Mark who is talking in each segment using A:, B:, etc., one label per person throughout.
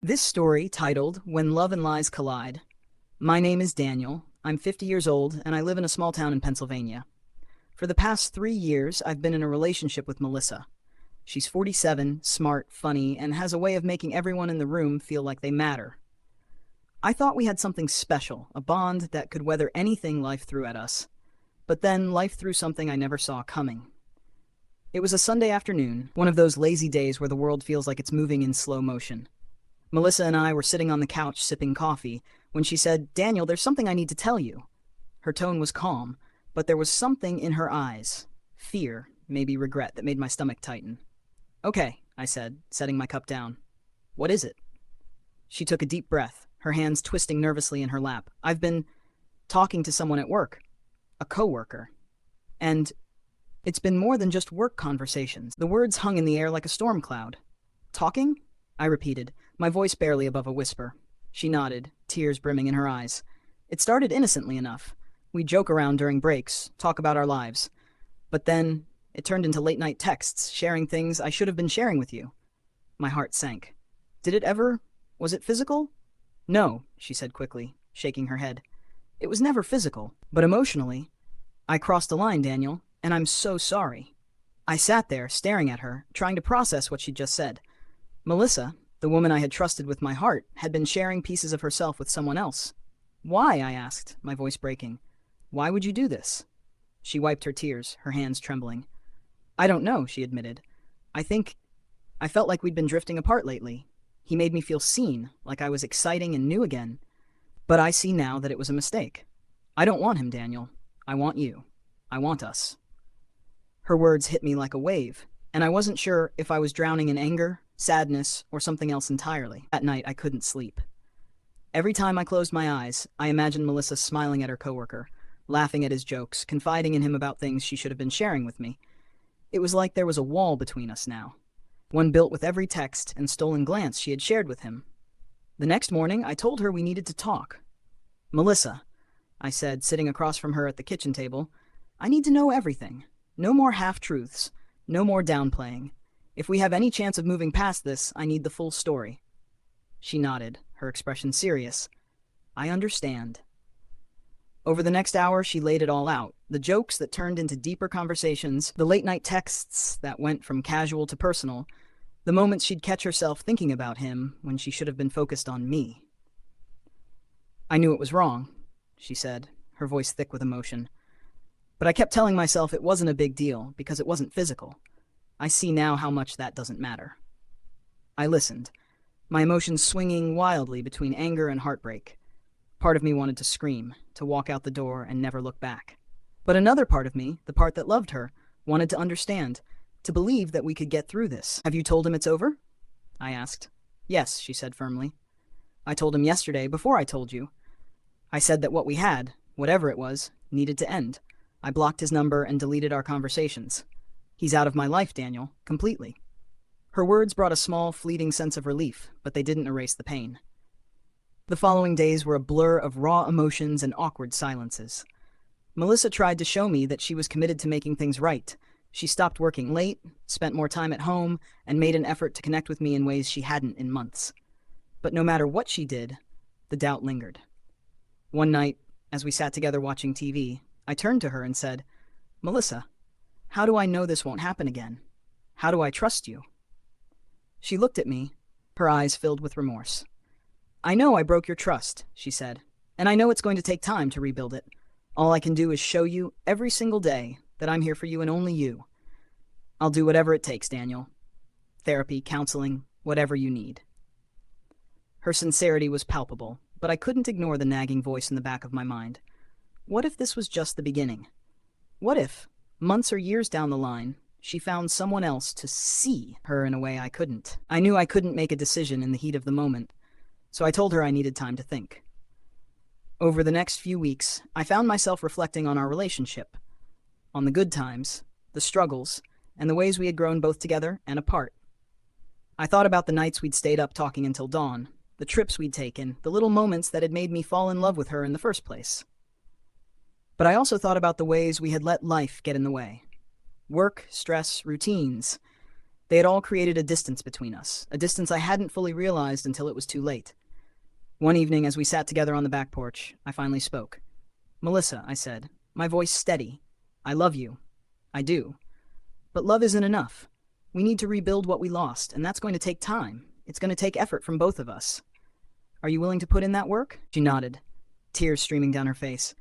A: This story, titled When Love and Lies Collide. My name is Daniel. I'm 50 years old, and I live in a small town in Pennsylvania. For the past 3 years, I've been in a relationship with Melissa. She's 47, smart, funny, and has a way of making everyone in the room feel like they matter. I thought we had something special, a bond that could weather anything life threw at us. But then life threw something I never saw coming. It was a Sunday afternoon, one of those lazy days where the world feels like it's moving in slow motion. Melissa and I were sitting on the couch sipping coffee when she said, "Daniel, there's something I need to tell you." Her tone was calm, but there was something in her eyes, fear, maybe regret, that made my stomach tighten. "Okay," I said, setting my cup down. "What is it?" She took a deep breath, her hands twisting nervously in her lap. "I've been talking to someone at work, a coworker. And it's been more than just work conversations." The words hung in the air like a storm cloud. "Talking?" I repeated, my voice barely above a whisper. She nodded, tears brimming in her eyes. "It started innocently enough. We'd joke around during breaks, talk about our lives. But then it turned into late-night texts, sharing things I should have been sharing with you." My heart sank. Was it physical?" "No," she said quickly, shaking her head. "It was never physical, but emotionally. I crossed a line, Daniel, and I'm so sorry." I sat there, staring at her, trying to process what she'd just said. Melissa, the woman I had trusted with my heart, had been sharing pieces of herself with someone else. "Why?" I asked, my voice breaking. "Why would you do this?" She wiped her tears, her hands trembling. "I don't know," she admitted. I felt like we'd been drifting apart lately. He made me feel seen, like I was exciting and new again. But I see now that it was a mistake. I don't want him, Daniel. I want you. I want us." Her words hit me like a wave, and I wasn't sure if I was drowning in anger, sadness, or something else entirely. That night, I couldn't sleep. Every time I closed my eyes, I imagined Melissa smiling at her coworker, laughing at his jokes, confiding in him about things she should have been sharing with me. It was like there was a wall between us now, one built with every text and stolen glance she had shared with him. The next morning, I told her we needed to talk. "Melissa," I said, sitting across from her at the kitchen table, "I need to know everything. No more half-truths. No more downplaying. If we have any chance of moving past this, I need the full story." She nodded, her expression serious. "I understand." Over the next hour, she laid it all out. The jokes that turned into deeper conversations, the late-night texts that went from casual to personal, the moments she'd catch herself thinking about him when she should have been focused on me. "I knew it was wrong," she said, her voice thick with emotion. "But I kept telling myself it wasn't a big deal because it wasn't physical. I see now how much that doesn't matter." I listened, my emotions swinging wildly between anger and heartbreak. Part of me wanted to scream, to walk out the door and never look back. But another part of me, the part that loved her, wanted to understand, to believe that we could get through this. "Have you told him it's over?" I asked. "Yes," she said firmly. "I told him yesterday, before I told you. I said that what we had, whatever it was, needed to end. I blocked his number and deleted our conversations. He's out of my life, Daniel, completely." Her words brought a small, fleeting sense of relief, but they didn't erase the pain. The following days were a blur of raw emotions and awkward silences. Melissa tried to show me that she was committed to making things right. She stopped working late, spent more time at home, and made an effort to connect with me in ways she hadn't in months. But no matter what she did, the doubt lingered. One night, as we sat together watching TV, I turned to her and said, "Melissa, how do I know this won't happen again? How do I trust you?" She looked at me, her eyes filled with remorse. "I know I broke your trust," she said, "and I know it's going to take time to rebuild it. All I can do is show you, every single day, that I'm here for you and only you. I'll do whatever it takes, Daniel. Therapy, counseling, whatever you need." Her sincerity was palpable, but I couldn't ignore the nagging voice in the back of my mind. What if this was just the beginning? What if, months or years down the line, she found someone else to see her in a way I couldn't? I knew I couldn't make a decision in the heat of the moment, so I told her I needed time to think. Over the next few weeks, I found myself reflecting on our relationship, on the good times, the struggles, and the ways we had grown both together and apart. I thought about the nights we'd stayed up talking until dawn, the trips we'd taken, the little moments that had made me fall in love with her in the first place. But I also thought about the ways we had let life get in the way. Work, stress, routines. They had all created a distance between us, a distance I hadn't fully realized until it was too late. One evening, as we sat together on the back porch, I finally spoke. "Melissa," I said, my voice steady. "I love you. I do. But love isn't enough. We need to rebuild what we lost, and that's going to take time. It's going to take effort from both of us. Are you willing to put in that work?" She nodded, tears streaming down her face.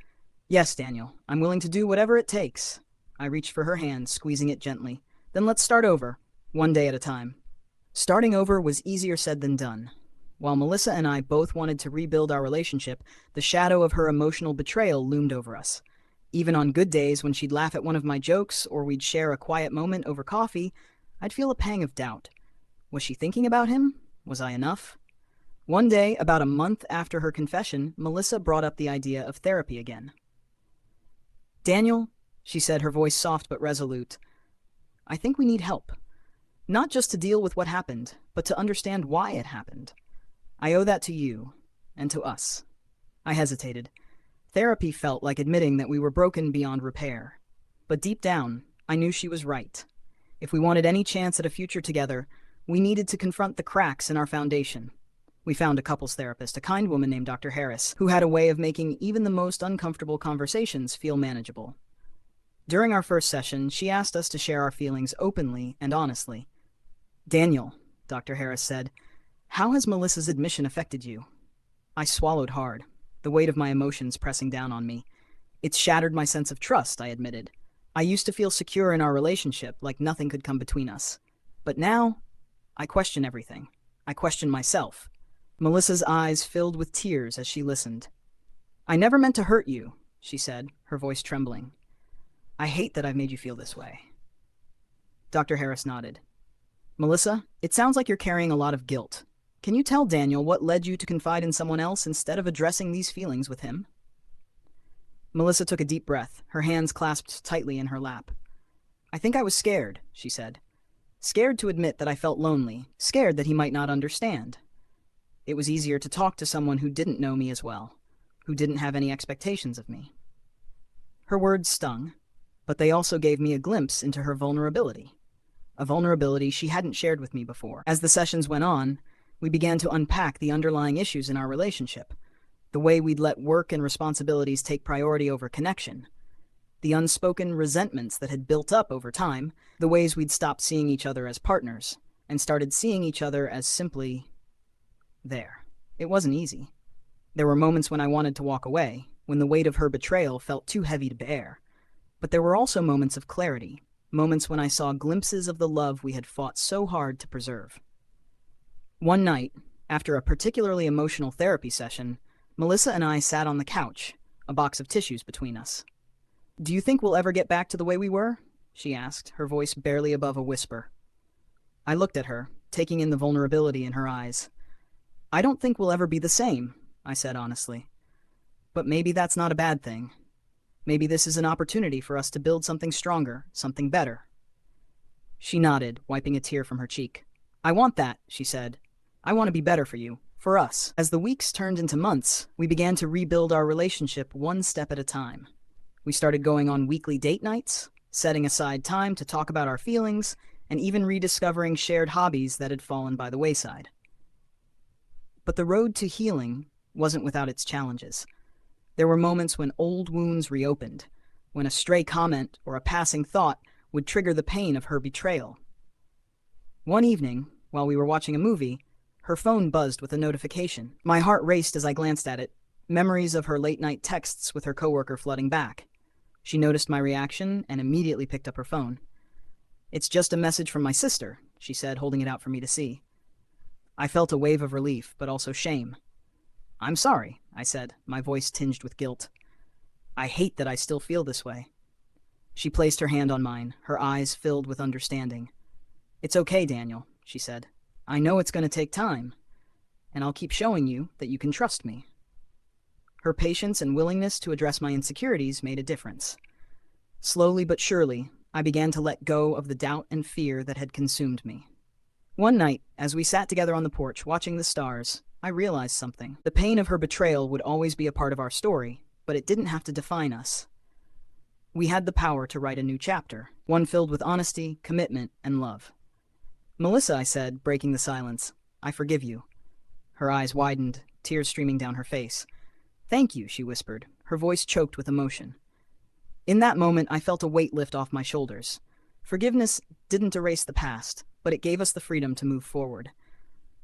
A: "Yes, Daniel, I'm willing to do whatever it takes." I reached for her hand, squeezing it gently. "Then let's start over, one day at a time." Starting over was easier said than done. While Melissa and I both wanted to rebuild our relationship, the shadow of her emotional betrayal loomed over us. Even on good days when she'd laugh at one of my jokes or we'd share a quiet moment over coffee, I'd feel a pang of doubt. Was she thinking about him? Was I enough? One day, about a month after her confession, Melissa brought up the idea of therapy again. "Daniel," she said, her voice soft but resolute, "I think we need help. Not just to deal with what happened, but to understand why it happened. I owe that to you, and to us." I hesitated. Therapy felt like admitting that we were broken beyond repair. But deep down, I knew she was right. If we wanted any chance at a future together, we needed to confront the cracks in our foundation. We found a couples therapist, a kind woman named Dr. Harris, who had a way of making even the most uncomfortable conversations feel manageable. During our first session, she asked us to share our feelings openly and honestly. "Daniel," Dr. Harris said, "how has Melissa's admission affected you?" I swallowed hard, the weight of my emotions pressing down on me. "It's shattered my sense of trust," I admitted. "I used to feel secure in our relationship, like nothing could come between us. But now, I question everything. I question myself." Melissa's eyes filled with tears as she listened. "I never meant to hurt you," she said, her voice trembling. "I hate that I've made you feel this way." Dr. Harris nodded. "Melissa, it sounds like you're carrying a lot of guilt. Can you tell Daniel what led you to confide in someone else instead of addressing these feelings with him?" Melissa took a deep breath, her hands clasped tightly in her lap. "I think I was scared," she said. "Scared to admit that I felt lonely, scared that he might not understand. It was easier to talk to someone who didn't know me as well, who didn't have any expectations of me." Her words stung, but they also gave me a glimpse into her vulnerability, a vulnerability she hadn't shared with me before. As the sessions went on, we began to unpack the underlying issues in our relationship, the way we'd let work and responsibilities take priority over connection, the unspoken resentments that had built up over time, the ways we'd stopped seeing each other as partners and started seeing each other as simply there. It wasn't easy. There were moments when I wanted to walk away, when the weight of her betrayal felt too heavy to bear. But there were also moments of clarity, moments when I saw glimpses of the love we had fought so hard to preserve. One night, after a particularly emotional therapy session, Melissa and I sat on the couch, a box of tissues between us. "Do you think we'll ever get back to the way we were?" she asked, her voice barely above a whisper. I looked at her, taking in the vulnerability in her eyes. "I don't think we'll ever be the same," I said honestly. "But maybe that's not a bad thing. Maybe this is an opportunity for us to build something stronger, something better." She nodded, wiping a tear from her cheek. "I want that," she said. "I want to be better for you, for us." As the weeks turned into months, we began to rebuild our relationship one step at a time. We started going on weekly date nights, setting aside time to talk about our feelings, and even rediscovering shared hobbies that had fallen by the wayside. But the road to healing wasn't without its challenges. There were moments when old wounds reopened, when a stray comment or a passing thought would trigger the pain of her betrayal. One evening, while we were watching a movie, her phone buzzed with a notification. My heart raced as I glanced at it, memories of her late-night texts with her coworker flooding back. She noticed my reaction and immediately picked up her phone. "It's just a message from my sister," she said, holding it out for me to see. I felt a wave of relief, but also shame. "I'm sorry," I said, my voice tinged with guilt. "I hate that I still feel this way." She placed her hand on mine, her eyes filled with understanding. "It's okay, Daniel," she said. "I know it's going to take time, and I'll keep showing you that you can trust me." Her patience and willingness to address my insecurities made a difference. Slowly but surely, I began to let go of the doubt and fear that had consumed me. One night, as we sat together on the porch watching the stars, I realized something. The pain of her betrayal would always be a part of our story, but it didn't have to define us. We had the power to write a new chapter, one filled with honesty, commitment, and love. Melissa, I said, breaking the silence, I forgive you. Her eyes widened, tears streaming down her face. Thank you, she whispered, her voice choked with emotion. In that moment, I felt a weight lift off my shoulders. Forgiveness didn't erase the past, but it gave us the freedom to move forward.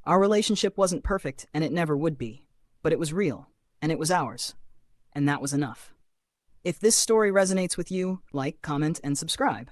A: Our relationship wasn't perfect, and it never would be, but it was real, and it was ours, and that was enough. If this story resonates with you, like, comment, and subscribe.